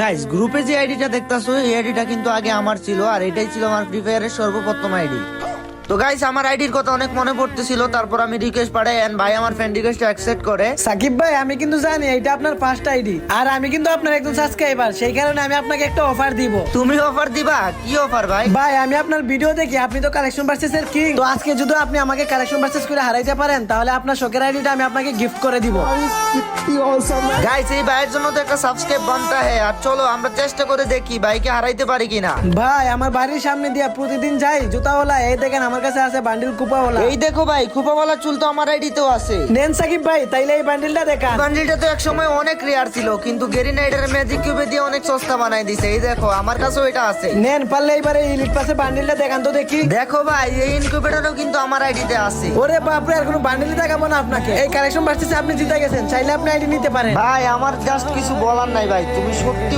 Guys, গ্রুপে যে আইডিটা দেখতাছো এই আইডিটা কিন্তু আগে আমার ছিল, আর এটাই ছিল আমার ফ্রি ফায়ারের সর্বপ্রথম আইডি। তো গাইস, আমার আইডির কথা অনেক মনে পড়তেছিল, তারপর আমি রিকোয়েস্ট পাঠাই এন্ড ভাই আমার ফ্রেন্ড রিকোয়েস্ট অ্যাকসেপ্ট করে। সাকিব ভাই, আমি কিন্তু জানি এটা আপনার ফার্স্ট আইডি, আর আমি কিন্তু আপনার একজন সাবস্ক্রাইবার, সেই কারণে আমি আপনাকে একটা অফার দিব। তুমি অফার দিবা? কি অফার ভাই? ভাই, আমি আপনার ভিডিও দেখি আপনি তো কালেকশন ভার্সেস এর কিং। তো আজকে যদি আপনি আমাকে কালেকশন ভার্সেস করে হারাইতে পারেন, তাহলে আপনার শখের আইডিটা আমি আপনাকে গিফট করে দিব। গাইস, এই ভাইয়ের জন্য তো একটা সাবস্ক্রাইব বানতা হ্যাঁ। আর চলো আমরা চেষ্টা করে দেখি ভাইকে হারাইতে পারি কিনা। ভাই, আমার বাড়ির সামনে দিয়া প্রতিদিন যাই জুতাওয়ালা, এই দেখেন আমার কাছে আছে বান্ডিল কুপাওয়ালা। এই দেখো ভাই, খুপাওয়ালা চুল তো আমার আইডিতেও আছে। নেন সাকিব ভাই, তাইলে এই বান্ডিলটা দেখান। বান্ডিলটা তো একসময় অনেক রেয়ার ছিল, কিন্তু গেরি নাইডার ম্যাজিক কিউবে দিয়ে অনেক সস্তা বানাই দিছে। এই দেখো আমার কাছেও এটা আছে। নেন, পারলে এবারে ইলিট পাসে বান্ডিলটা দেখান তো দেখি। দেখো ভাই, এই ইনকিউবেটরও কিন্তু আমার আইডিতে আছে। ওরে বাপরে, আর কোনো বান্ডিল দেখাবো না আপনাকে। এই কালেকশন ভার্সেসে আপনি জিতে গেছেন, চাইলে আপনি আইডি নিতে পারেন। ভাই আমার জাস্ট কিছু বলার নাই ভাই, তুমি সত্যি